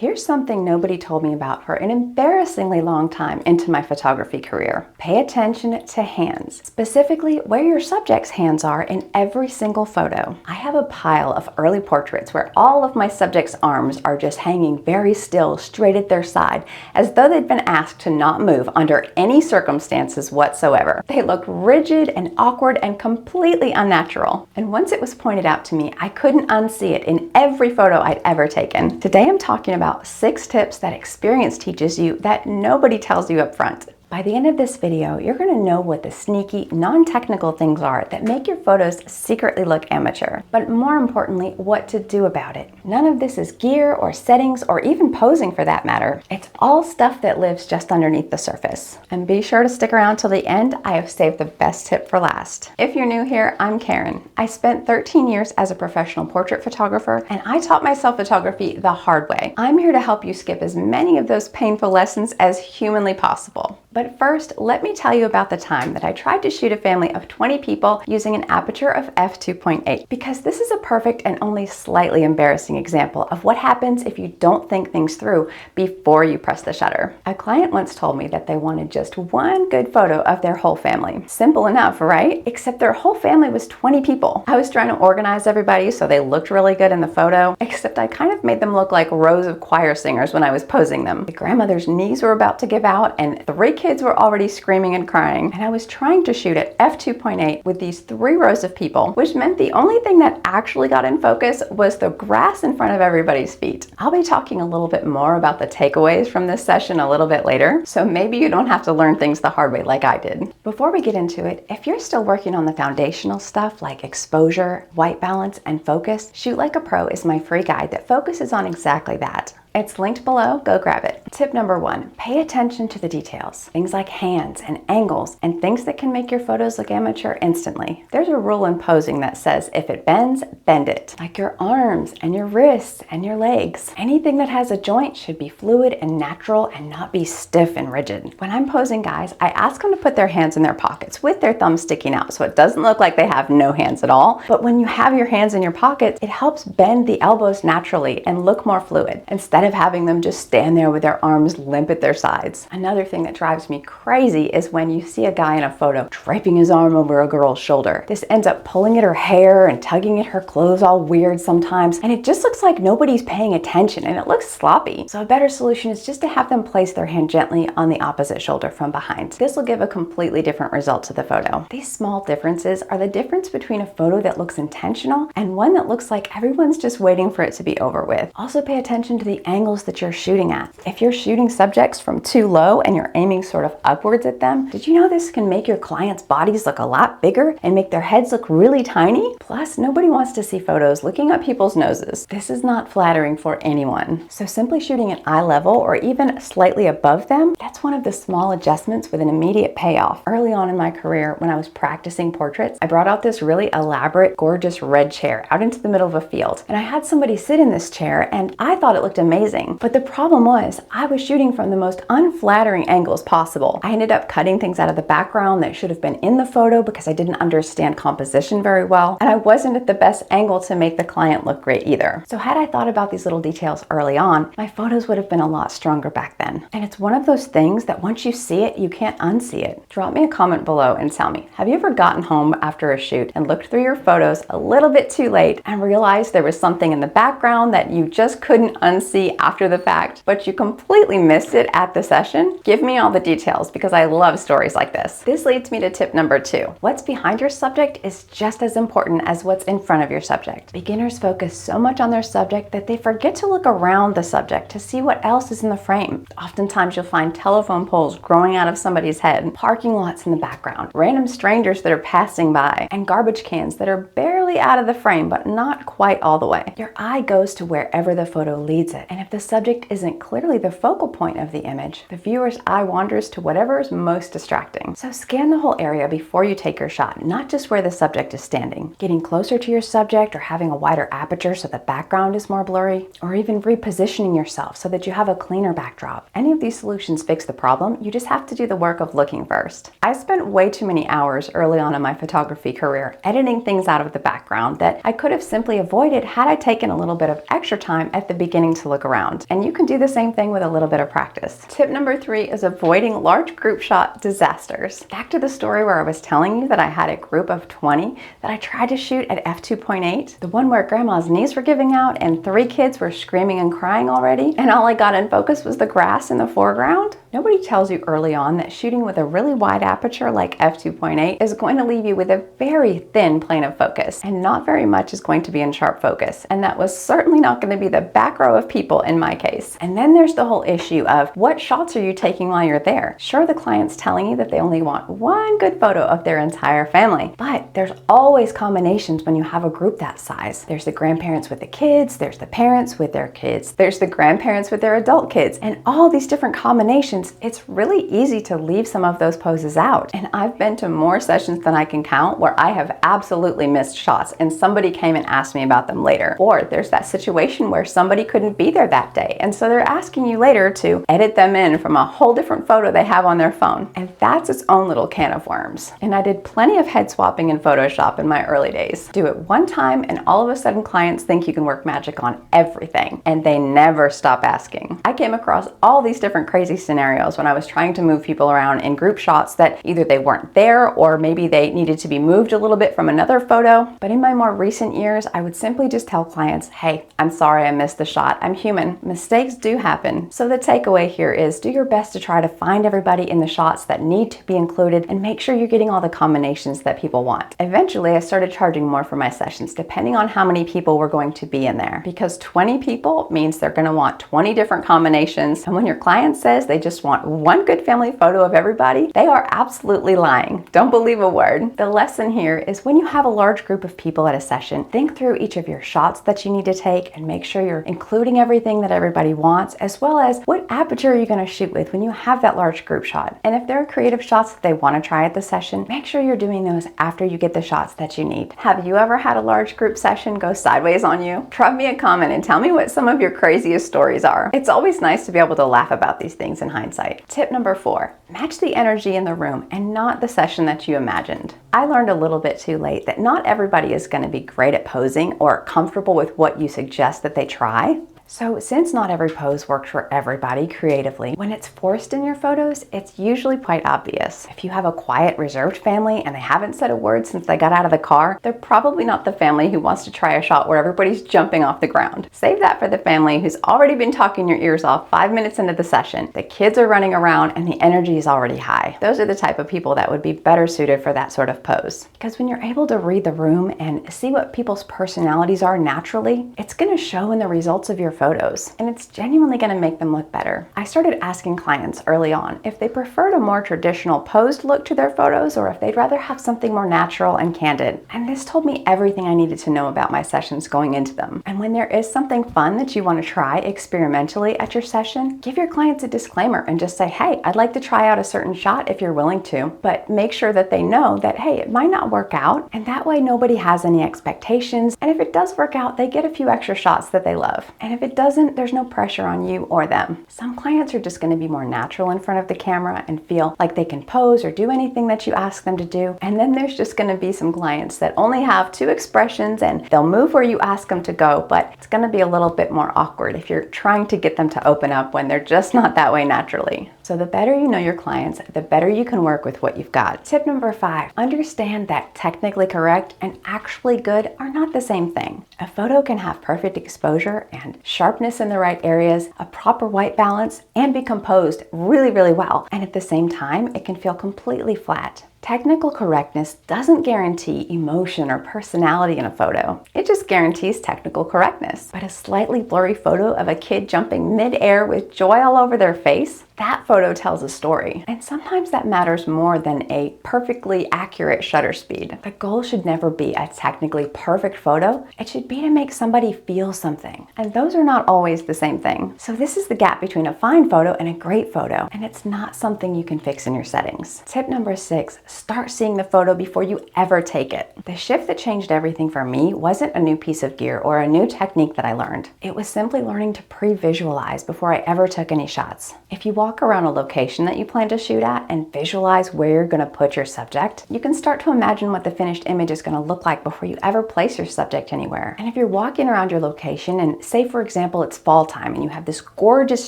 Here's something nobody told me about for an embarrassingly long time into my photography career. Pay attention to hands, specifically where your subject's hands are in every single photo. I have a pile of early portraits where all of my subject's arms are just hanging very still, straight at their side, as though they'd been asked to not move under any circumstances whatsoever. They look rigid and awkward and completely unnatural. And once it was pointed out to me, I couldn't unsee it in every photo I'd ever taken. Today I'm talking about 6 tips that experience teaches you that nobody tells you up front. By the end of this video, you're going to know what the sneaky, non-technical things are that make your photos secretly look amateur, but more importantly, what to do about it. None of this is gear or settings or even posing for that matter. It's all stuff that lives just underneath the surface. And be sure to stick around till the end. I have saved the best tip for last. If you're new here, I'm Karen. I spent 13 years as a professional portrait photographer, and I taught myself photography the hard way. I'm here to help you skip as many of those painful lessons as humanly possible. But first, let me tell you about the time that I tried to shoot a family of 20 people using an aperture of f2.8, because this is a perfect and only slightly embarrassing example of what happens if you don't think things through before you press the shutter. A client once told me that they wanted just one good photo of their whole family. Simple enough, right? Except their whole family was 20 people. I was trying to organize everybody so they looked really good in the photo, except I kind of made them look like rows of choir singers when I was posing them. The grandmother's knees were about to give out, and 3 kids were already screaming and crying, and I was trying to shoot at f2.8 with these 3 rows of people, which meant the only thing that actually got in focus was the grass in front of everybody's feet. I'll be talking a little bit more about the takeaways from this session a little bit later, so maybe you don't have to learn things the hard way like I did. Before we get into it, if you're still working on the foundational stuff like exposure, white balance, and focus, Shoot Like a Pro is my free guide that focuses on exactly that. It's linked below, go grab it. Tip number 1, pay attention to the details. Things like hands and angles and things that can make your photos look amateur instantly. There's a rule in posing that says if it bends, bend it. Like your arms and your wrists and your legs. Anything that has a joint should be fluid and natural and not be stiff and rigid. When I'm posing guys, I ask them to put their hands in their pockets with their thumbs sticking out so it doesn't look like they have no hands at all. But when you have your hands in your pockets, it helps bend the elbows naturally and look more fluid, instead of having them just stand there with their arms limp at their sides. Another thing that drives me crazy is when you see a guy in a photo draping his arm over a girl's shoulder. This ends up pulling at her hair and tugging at her clothes all weird sometimes, and it just looks like nobody's paying attention and it looks sloppy. So a better solution is just to have them place their hand gently on the opposite shoulder from behind. This will give a completely different result to the photo. These small differences are the difference between a photo that looks intentional and one that looks like everyone's just waiting for it to be over with. Also pay attention to the angles that you're shooting at. If you're shooting subjects from too low and you're aiming sort of upwards at them, did you know this can make your clients' bodies look a lot bigger and make their heads look really tiny? Plus, nobody wants to see photos looking up people's noses. This is not flattering for anyone. So simply shooting at eye level or even slightly above them, that's one of the small adjustments with an immediate payoff. Early on in my career, when I was practicing portraits, I brought out this really elaborate, gorgeous red chair out into the middle of a field. And I had somebody sit in this chair and I thought it looked amazing. But the problem was I was shooting from the most unflattering angles possible. I ended up cutting things out of the background that should have been in the photo because I didn't understand composition very well. And I wasn't at the best angle to make the client look great either. So had I thought about these little details early on, my photos would have been a lot stronger back then. And it's one of those things that once you see it, you can't unsee it. Drop me a comment below and tell me, have you ever gotten home after a shoot and looked through your photos a little bit too late and realized there was something in the background that you just couldn't unsee after the fact, but you completely missed it at the session? Give me all the details because I love stories like this. This leads me to tip number 2. What's behind your subject is just as important as what's in front of your subject. Beginners focus so much on their subject that they forget to look around the subject to see what else is in the frame. Oftentimes you'll find telephone poles growing out of somebody's head, parking lots in the background, random strangers that are passing by, and garbage cans that are barely out of the frame but not quite all the way. Your eye goes to wherever the photo leads it, and if the subject isn't clearly the focal point of the image, the viewer's eye wanders to whatever is most distracting. So scan the whole area before you take your shot, not just where the subject is standing. Getting closer to your subject or having a wider aperture so the background is more blurry, or even repositioning yourself so that you have a cleaner backdrop. Any of these solutions fix the problem, you just have to do the work of looking first. I spent way too many hours early on in my photography career editing things out of the background that I could have simply avoided had I taken a little bit of extra time at the beginning to look around. And you can do the same thing with a little bit of practice. Tip number 3 is avoiding large group shot disasters. Back to the story where I was telling you that I had a group of 20 that I tried to shoot at f2.8, the one where grandma's knees were giving out and 3 kids were screaming and crying already, and all I got in focus was the grass in the foreground. Nobody tells you early on that shooting with a really wide aperture like f2.8 is going to leave you with a very thin plane of focus, and not very much is going to be in sharp focus. And that was certainly not going to be the back row of people in my case. And then there's the whole issue of what shots are you taking while you're there? Sure, the client's telling you that they only want one good photo of their entire family, but there's always combinations when you have a group that size. There's the grandparents with the kids, there's the parents with their kids, there's the grandparents with their adult kids, and all these different combinations. It's really easy to leave some of those poses out. And I've been to more sessions than I can count where I have absolutely missed shots and somebody came and asked me about them later. Or there's that situation where somebody couldn't be there that day, and so they're asking you later to edit them in from a whole different photo they have on their phone. And that's its own little can of worms. And I did plenty of head swapping in Photoshop in my early days. Do it one time and all of a sudden clients think you can work magic on everything, and they never stop asking. I came across all these different crazy scenarios when I was trying to move people around in group shots that either they weren't there or maybe they needed to be moved a little bit from another photo. But in my more recent years, I would simply just tell clients, hey, I'm sorry I missed the shot. I'm human. Mistakes do happen. So the takeaway here is do your best to try to find everybody in the shots that need to be included and make sure you're getting all the combinations that people want. Eventually, I started charging more for my sessions depending on how many people were going to be in there, because 20 people means they're going to want 20 different combinations. And when your client says they just want one good family photo of everybody, they are absolutely lying. Don't believe a word. The lesson here is when you have a large group of people at a session, think through each of your shots that you need to take and make sure you're including everything that everybody wants, as well as what aperture are you going to shoot with when you have that large group shot. And if there are creative shots that they want to try at the session, make sure you're doing those after you get the shots that you need. Have you ever had a large group session go sideways on you? Drop me a comment and tell me what some of your craziest stories are. It's always nice to be able to laugh about these things in hindsight. Tip number 4, match the energy in the room and not the session that you imagined. I learned a little bit too late that not everybody is going to be great at posing or comfortable with what you suggest that they try. So since not every pose works for everybody creatively, when it's forced in your photos, it's usually quite obvious. If you have a quiet, reserved family and they haven't said a word since they got out of the car, they're probably not the family who wants to try a shot where everybody's jumping off the ground. Save that for the family who's already been talking your ears off 5 minutes into the session. The kids are running around and the energy is already high. Those are the type of people that would be better suited for that sort of pose. Because when you're able to read the room and see what people's personalities are naturally, it's going to show in the results of your photos, and it's genuinely going to make them look better. I started asking clients early on if they preferred a more traditional posed look to their photos or if they'd rather have something more natural and candid. And this told me everything I needed to know about my sessions going into them. And when there is something fun that you want to try experimentally at your session, give your clients a disclaimer and just say, hey, I'd like to try out a certain shot if you're willing to, but make sure that they know that, hey, it might not work out, and that way nobody has any expectations. And if it does work out, they get a few extra shots that they love. And if it doesn't, there's no pressure on you or them. Some clients are just going to be more natural in front of the camera and feel like they can pose or do anything that you ask them to do. And then there's just going to be some clients that only have 2 expressions and they'll move where you ask them to go, but it's going to be a little bit more awkward if you're trying to get them to open up when they're just not that way naturally. So the better you know your clients, the better you can work with what you've got. Tip number 5, understand that technically correct and actually good are not the same thing. A photo can have perfect exposure and sharpness in the right areas, a proper white balance, and be composed really, really well. And at the same time, it can feel completely flat. Technical correctness doesn't guarantee emotion or personality in a photo. It just guarantees technical correctness. But a slightly blurry photo of a kid jumping mid-air with joy all over their face, that photo tells a story. And sometimes that matters more than a perfectly accurate shutter speed. The goal should never be a technically perfect photo. It should be to make somebody feel something. And those are not always the same thing. So this is the gap between a fine photo and a great photo. And it's not something you can fix in your settings. Tip number 6, Start seeing the photo before you ever take it. The shift that changed everything for me wasn't a new piece of gear or a new technique that I learned. It was simply learning to pre-visualize before I ever took any shots. If you walk around a location that you plan to shoot at and visualize where you're going to put your subject, you can start to imagine what the finished image is going to look like before you ever place your subject anywhere. And if you're walking around your location and say, for example, it's fall time and you have this gorgeous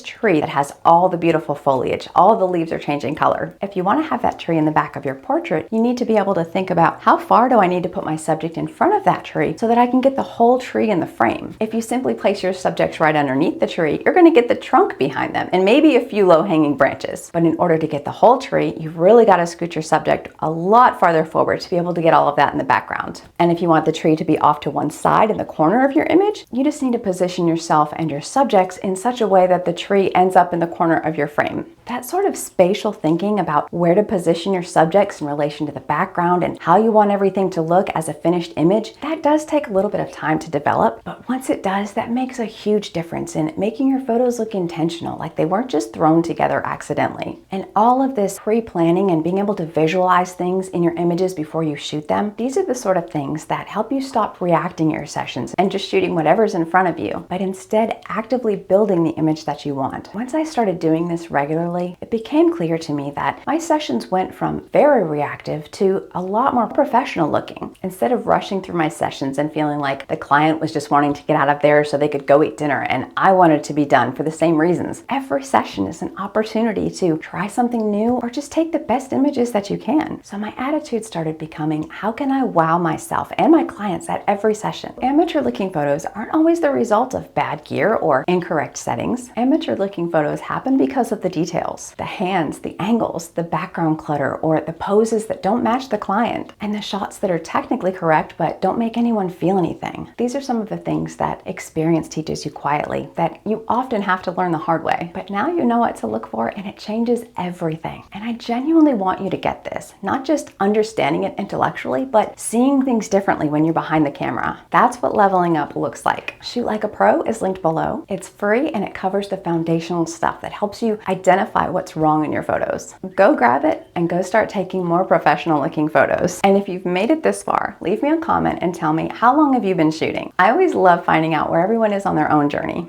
tree that has all the beautiful foliage, all the leaves are changing color. If you want to have that tree in the back of your portrait, you need to be able to think about how far do I need to put my subject in front of that tree so that I can get the whole tree in the frame. If you simply place your subjects right underneath the tree, you're going to get the trunk behind them and maybe a few low-hanging branches. But in order to get the whole tree, you've really got to scoot your subject a lot farther forward to be able to get all of that in the background. And if you want the tree to be off to one side in the corner of your image, you just need to position yourself and your subjects in such a way that the tree ends up in the corner of your frame. That sort of spatial thinking about where to position your subjects in relation to the background and how you want everything to look as a finished image, that does take a little bit of time to develop, but once it does, that makes a huge difference in making your photos look intentional, like they weren't just thrown together accidentally. And all of this pre-planning and being able to visualize things in your images before you shoot them, these are the sort of things that help you stop reacting your sessions and just shooting whatever's in front of you, but instead actively building the image that you want. Once I started doing this regularly, it became clear to me that my sessions went from very reactive to a lot more professional looking. Instead of rushing through my sessions and feeling like the client was just wanting to get out of there so they could go eat dinner and I wanted to be done for the same reasons, every session is an opportunity to try something new or just take the best images that you can. So my attitude started becoming, how can I wow myself and my clients at every session? Amateur looking photos aren't always the result of bad gear or incorrect settings. Amateur looking photos happen because of the details. The hands, the angles, the background clutter, or the poses that don't match the client, and the shots that are technically correct but don't make anyone feel anything. These are some of the things that experience teaches you quietly that you often have to learn the hard way. But now you know what to look for and it changes everything. And I genuinely want you to get this, not just understanding it intellectually, but seeing things differently when you're behind the camera. That's what leveling up looks like. Shoot Like a Pro is linked below. It's free and it covers the foundational stuff that helps you identify what's wrong in your photos. Go grab it and go start taking more professional looking photos. And if you've made it this far, leave me a comment and tell me, how long have you been shooting? I always love finding out where everyone is on their own journey.